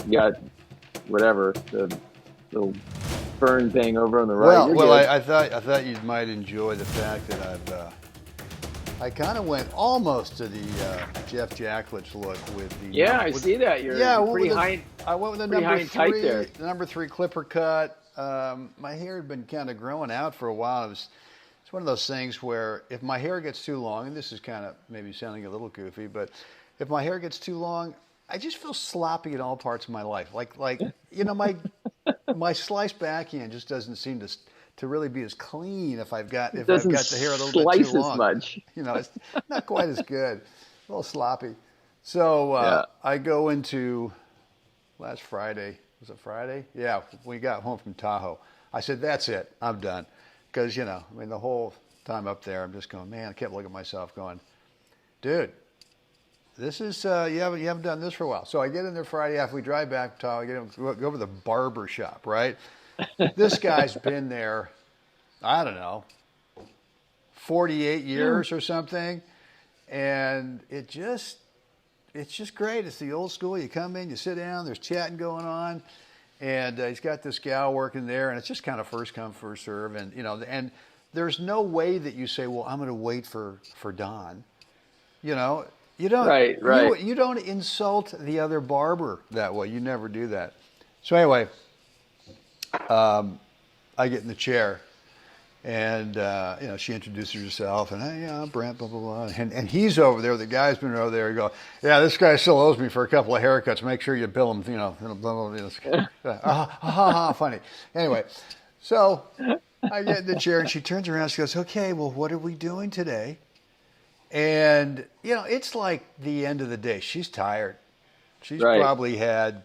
You got whatever the little fern thing over on the right. Well, I thought you might enjoy the fact that I kind of went almost to the Jeff Jacklich look with the. Yeah, I see that. You're pretty high. I went with the pretty number high and tight three, there. the number 3 clipper cut. My hair had been kind of growing out for a while. It's one of those things where if my hair gets too long, and this is kind of maybe sounding a little goofy, but if my hair gets too long, I just feel sloppy in all parts of my life. Like my sliced backhand just doesn't seem to really be as clean if I've got the hair a little bit too long. As much. It's not quite as good. A little sloppy. So I go into last Friday. Was it Friday? Yeah, we got home from Tahoe. I said, that's it. I'm done. Because, the whole time up there, I'm just going, man, I kept looking at myself going, dude, this is, you haven't done this for a while. So I get in there Friday after we drive back to Tahoe, go over to the barber shop, right? This guy's been there, I don't know, 48 years or something. And it's just great. It's the old school. You come in, you sit down, there's chatting going on. And he's got this gal working there, and it's just kind of first come, first serve. And, and there's no way that you say, well, I'm going to wait for Don. You don't. Right. You don't insult the other barber that way. You never do that. So anyway, I get in the chair, and she introduces herself, and hey, I'm Brent, blah blah blah, and he's over there. The guy's been over there. He go, yeah, this guy still owes me for a couple of haircuts. Make sure you bill him. Blah blah blah. Funny. Anyway, so I get in the chair, and she turns around. She goes, okay, well, what are we doing today? And it's like the end of the day. She's tired. She's probably had,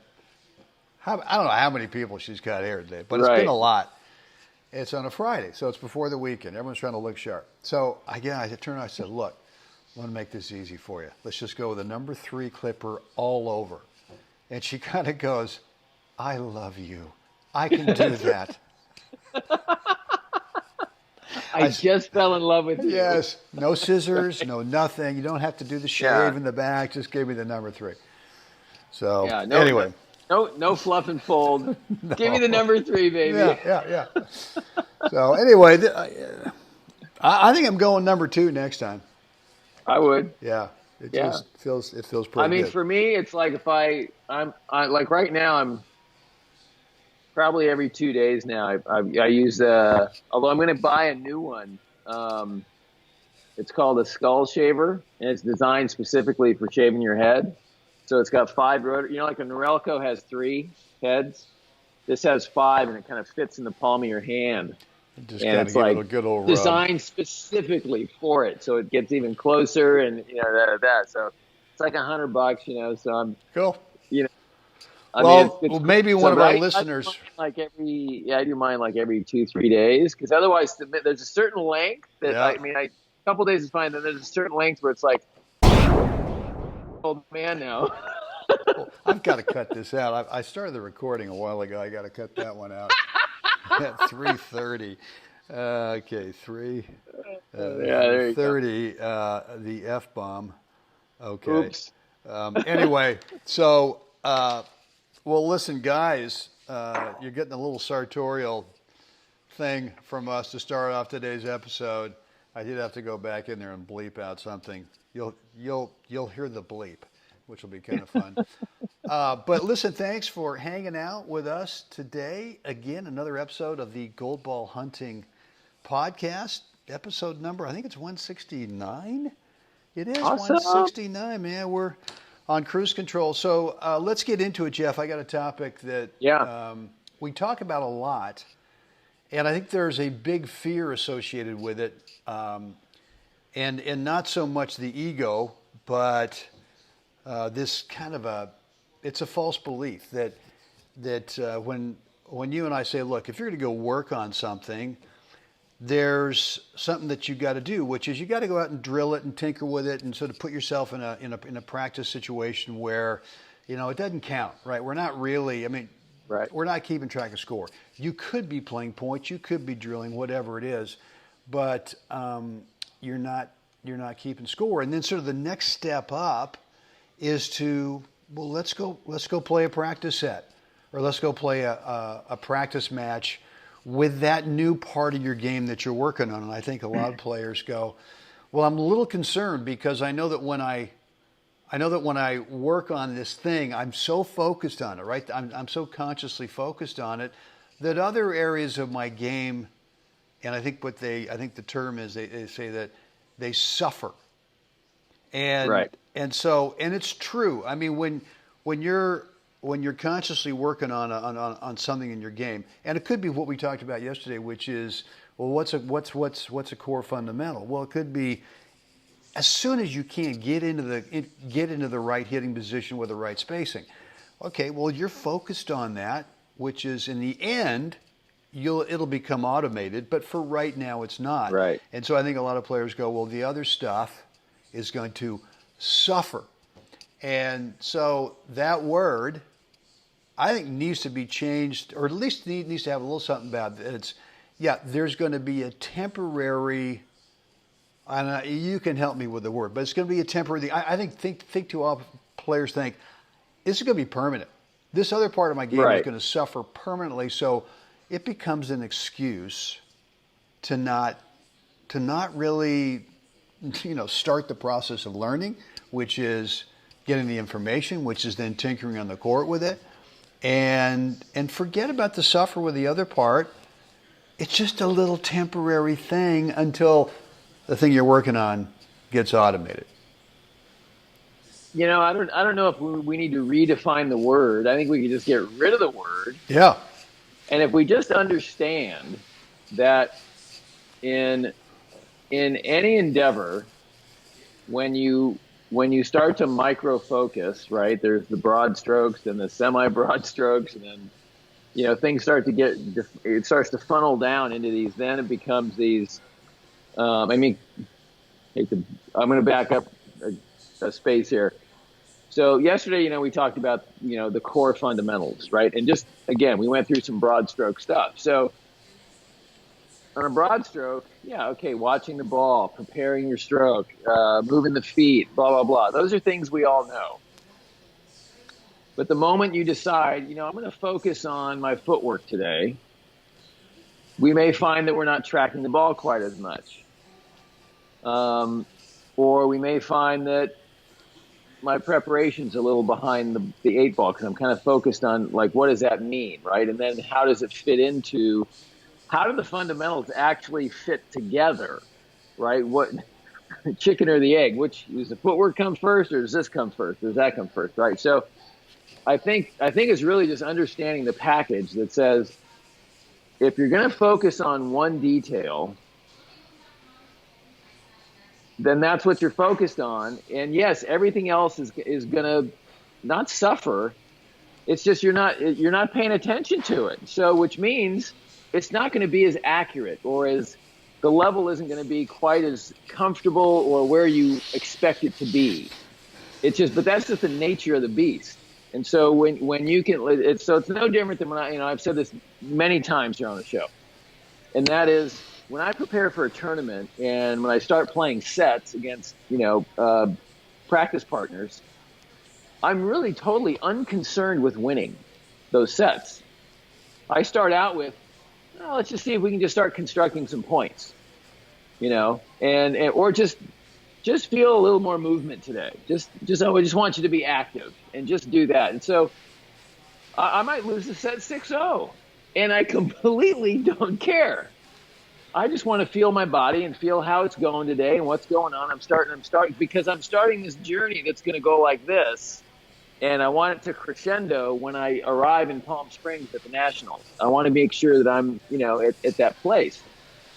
I don't know how many people she's cut hair today, but it's been a lot. It's on a Friday, so it's before the weekend. Everyone's trying to look sharp. So I turned around, I said, look, I want to make this easy for you. Let's just go with a number 3 clipper all over. And she kind of goes, I love you. I can do that. I just fell in love with you. Yes. No scissors, no nothing. You don't have to do the shave in the back. Just give me the number 3. So anyway. No fluff and fold. No. Give me the number 3, baby. Yeah. So anyway, I think I'm going number 2 next time. I would. Yeah. It feels pretty good. I mean, for me, it's like if I'm like right now, I'm probably every 2 days now. I use although I'm going to buy a new one. It's called a skull shaver, and it's designed specifically for shaving your head. So it's got 5 rotors. Like a Norelco has 3 heads. This has 5, and it kind of fits in the palm of your hand. And it's like a good old designed specifically for it, so it gets even closer, and that. So it's like $100, So I'm cool. I mean, maybe one of our listeners. I do mine like every 2-3 days, because otherwise there's a certain length that a couple days is fine. Then there's a certain length where it's like, old man now. I've got to cut this out. I started the recording a while ago. I got to cut that one out at 3:30. Okay, 3. There you 30. The F-bomb. Okay. Oops. Anyway, so well, listen, guys, you're getting a little sartorial thing from us to start off today's episode. I did have to go back in there and bleep out something. You'll hear the bleep, which will be kind of fun. But listen, thanks for hanging out with us today. Again, another episode of the Gold Ball Hunting Podcast. Episode number, I think it's 169. It is awesome. 169, man. We're on cruise control. So let's get into it, Jeff. I got a topic that we talk about a lot, and I think there's a big fear associated with it. And not so much the ego, but this kind of it's a false belief that when you and I say, look, if you're going to go work on something, there's something that you got to do, which is you got to go out and drill it and tinker with it and sort of put yourself in a practice situation where, it doesn't count, right? We're not really, we're not keeping track of score. You could be playing points, you could be drilling, whatever it is, but you're not keeping score. And then sort of the next step up is to well, let's go play a practice set, or let's go play a practice match with that new part of your game that you're working on. And I think a lot of players go, well, I'm a little concerned because I know that when I work on this thing, I'm so focused on it, right? I'm so consciously focused on it that other areas of my game, and I think the term is they say that they suffer. And Right. and it's true. I mean, when you're consciously working on something in your game, and it could be what we talked about yesterday, which is, well, what's a core fundamental? Well, it could be as soon as you can get into the right hitting position with the right spacing. Okay, well, you're focused on that, which is in the end it'll become automated, but for right now it's not. Right. And so I think a lot of players go, well, the other stuff is going to suffer. And so that word, I think, needs to be changed, or at least needs to have a little something about it. It's, there's going to be a temporary, and you can help me with the word, but it's going to be a temporary thing. I think too often players think, this is going to be permanent. This other part of my game is going to suffer permanently, so it becomes an excuse to not really, start the process of learning, which is getting the information, which is then tinkering on the court with it, and forget about the suffer with the other part. It's just a little temporary thing until the thing you're working on gets automated. I don't know if we need to redefine the word. I think we can just get rid of the word. Yeah. And if we just understand that in any endeavor, when you start to micro focus, right? There's the broad strokes and the semi-broad strokes, and then things start to it starts to funnel down into these. Then it becomes these. I'm going to back up a space here. So yesterday, we talked about the core fundamentals, right? And just again, we went through some broad stroke stuff. So on a broad stroke, watching the ball, preparing your stroke, moving the feet, blah, blah, blah. Those are things we all know. But the moment you decide, I'm going to focus on my footwork today, we may find that we're not tracking the ball quite as much. Or we may find that my preparation's a little behind the eight ball because I'm kind of focused on, what does that mean, right? And then how does it fit into... How do the fundamentals actually fit together, right? What chicken or the egg? Which does the footwork come first, or does this come first? Does that come first, right? So, I think it's really just understanding the package that says, if you're going to focus on one detail, then that's what you're focused on. And yes, everything else is going to not suffer. It's just you're not paying attention to it. So, which means it's not going to be as accurate, or the level isn't going to be quite as comfortable or where you expect it to be. But that's just the nature of the beast. And so when you can, it's no different than when I've said this many times here on the show. And that is, when I prepare for a tournament and when I start playing sets against, practice partners, I'm really totally unconcerned with winning those sets. I start out with, let's just see if we can just start constructing some points, or just feel a little more movement today. I just want you to be active and just do that. And so I might lose the set 6-0, and I completely don't care. I just want to feel my body and feel how it's going today and what's going on. I'm starting because I'm starting this journey that's going to go like this. And I want it to crescendo when I arrive in Palm Springs at the Nationals. I want to make sure that I'm, at that place.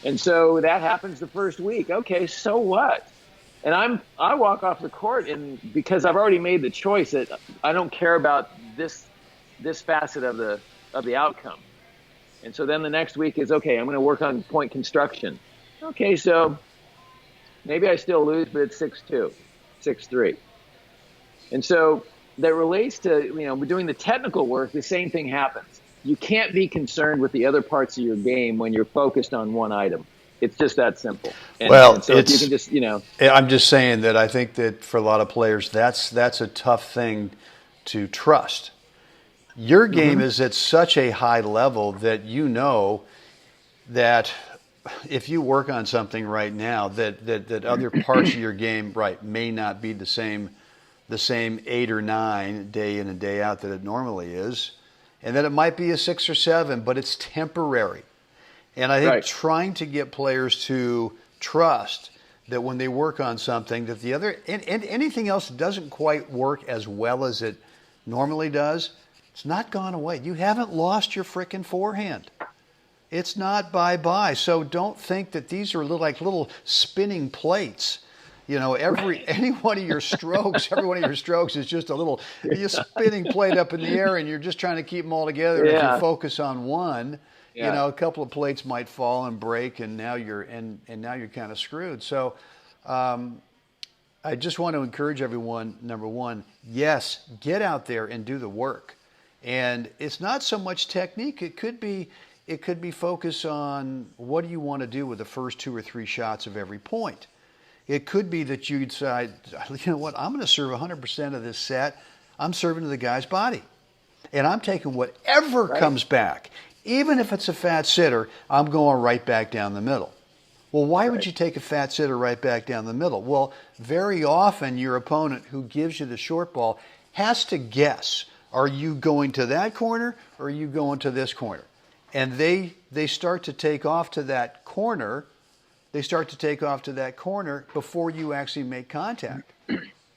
And so that happens the first week. Okay, so what? And I walk off the court, and because I've already made the choice that I don't care about this facet of the outcome. And so then the next week is, okay, I'm going to work on point construction. Okay, so maybe I still lose, but it's 6-2, 6-3. And so that relates to, we're doing the technical work, the same thing happens. You can't be concerned with the other parts of your game when you're focused on one item. It's just that simple. And so if you can just, I'm just saying that I think that for a lot of players, that's a tough thing to trust. Your game is at such a high level that you know that if you work on something right now, that other parts of your game, right, may not be the same 8 or 9 day in and day out that it normally is, and that it might be a 6 or 7, but it's temporary. And I think trying to get players to trust that when they work on something, that the other and anything else doesn't quite work as well as it normally does, it's not gone away. You haven't lost your frickin' forehand. It's not bye-bye. So don't think that these are little spinning plates. You know, any one of your strokes, every one of your strokes is just a little spinning plate up in the air, and you're just trying to keep them all together. And if you focus on one, you know, a couple of plates might fall and break, and now you're kind of screwed. So I just want to encourage everyone, number one, yes, get out there and do the work. And it's not so much technique. It could be focus on what do you want to do with the first 2 or 3 shots of every point. It could be that you decide, you know what, I'm going to serve 100% of this set. I'm serving to the guy's body. And I'm taking whatever comes back. Even if it's a fat sitter, I'm going right back down the middle. Well, why would you take a fat sitter right back down the middle? Well, very often your opponent who gives you the short ball has to guess, are you going to that corner or are you going to this corner? And they start to take off to that corner. They start to take off to that corner before you actually make contact.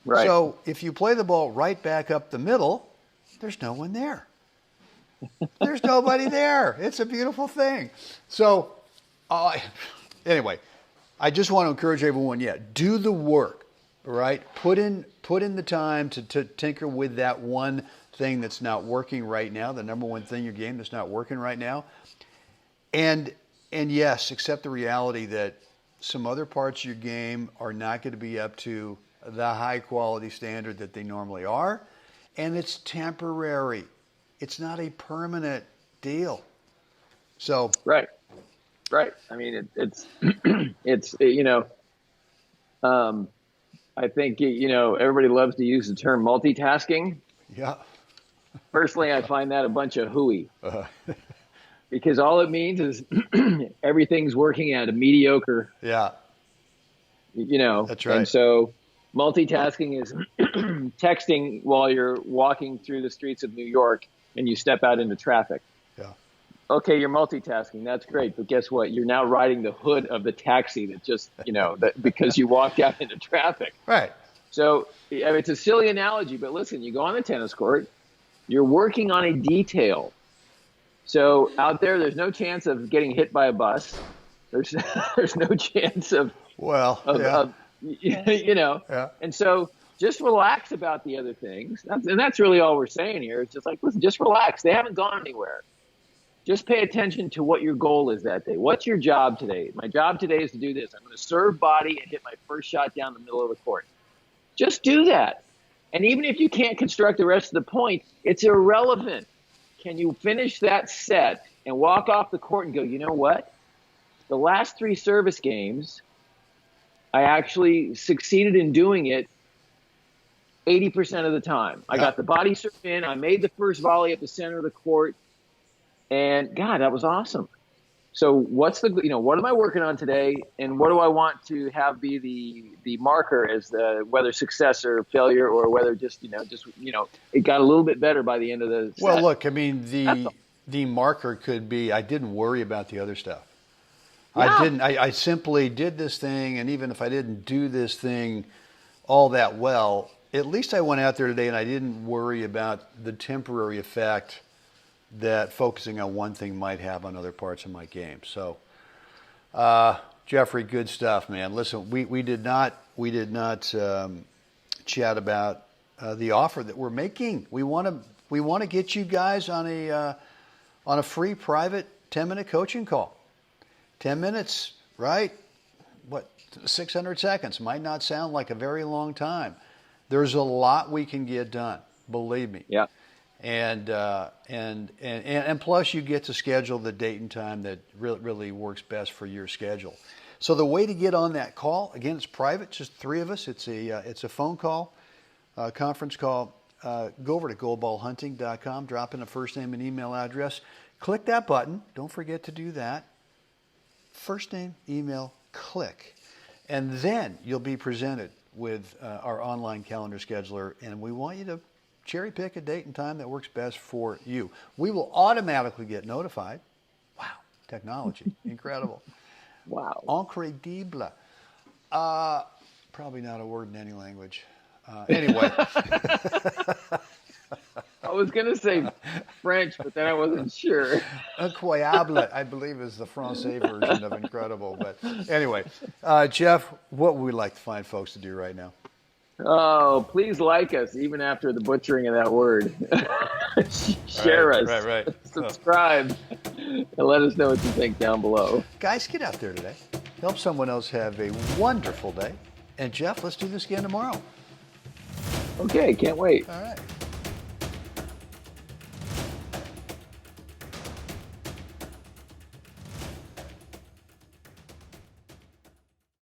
Right. So if you play the ball right back up the middle, there's no one there. There's nobody there. It's a beautiful thing. So anyway, I just want to encourage everyone, do the work, all right? Put in the time to tinker with that one thing that's not working right now, the number one thing in your game that's not working right now. And yes, accept the reality that some other parts of your game are not going to be up to the high quality standard that they normally are, and it's temporary. It's not a permanent deal. So right. I mean, it's you know, I think everybody loves to use the term multitasking. Yeah. Personally, I find that a bunch of hooey. Because all it means is everything's working at a mediocre. Yeah. That's right. And so multitasking is texting while you're walking through the streets of New York and you step out into traffic. Yeah. Okay, you're multitasking. That's great. But guess what? You're now riding the hood of the taxi that just, because you walked out into traffic. Right. So it's a silly analogy, but listen, you go on the tennis court, you're working on a detail. So out there's no chance of getting hit by a bus. There's no chance of Yeah. And so just relax about the other things. That's really all we're saying here. It's just like, listen, just relax. They haven't gone anywhere. Just pay attention to what your goal is that day. What's your job today? My job today is to do this. I'm going to serve body and hit my first shot down the middle of the court. Just do that. And even if you can't construct the rest of the point, it's irrelevant. Can you finish that set and walk off the court and go, you know what? The last 3 service games, I actually succeeded in doing it 80% of the time. I got the body serve in. I made the first volley at the center of the court. And, God, that was awesome. So what am I working on today, and what do I want to have be the marker as whether success or failure, or whether just it got a little bit better by the end of the set. Well, look, I mean, the marker could be I didn't worry about the other stuff. Yeah. I simply did this thing, and even if I didn't do this thing all that well, at least I went out there today and I didn't worry about the temporary effect that focusing on one thing might have on other parts of my game. So, Jeffrey, good stuff, man. Listen, we did not chat about the offer that we're making. We want to get you guys on a free private 10-minute coaching call. 10 minutes, right? 600 seconds might not sound like a very long time. There's a lot we can get done. Believe me. Yeah. And plus you get to schedule the date and time that really works best for your schedule. So the way to get on that call, again, it's private, just 3 of us. It's a phone call, conference call. go over to goldballhunting.com, drop in a first name and email address. Click that button. Don't forget to do that. First name, email, click. And then you'll be presented with our online calendar scheduler, and we want you to cherry pick a date and time that works best for you. We will automatically get notified. Wow, technology, incredible. Wow. Incredible. Probably not a word in any language. Anyway. I was going to say French, but then I wasn't sure. Incroyable, I believe, is the Francais version of incredible. But anyway, Jeff, what would we like to find folks to do right now? Oh, please like us, even after the butchering of that word. Share us. Right. Subscribe. And let us know what you think down below. Guys, get out there today. Help someone else have a wonderful day. And Jeff, let's do this again tomorrow. Okay, can't wait. All right.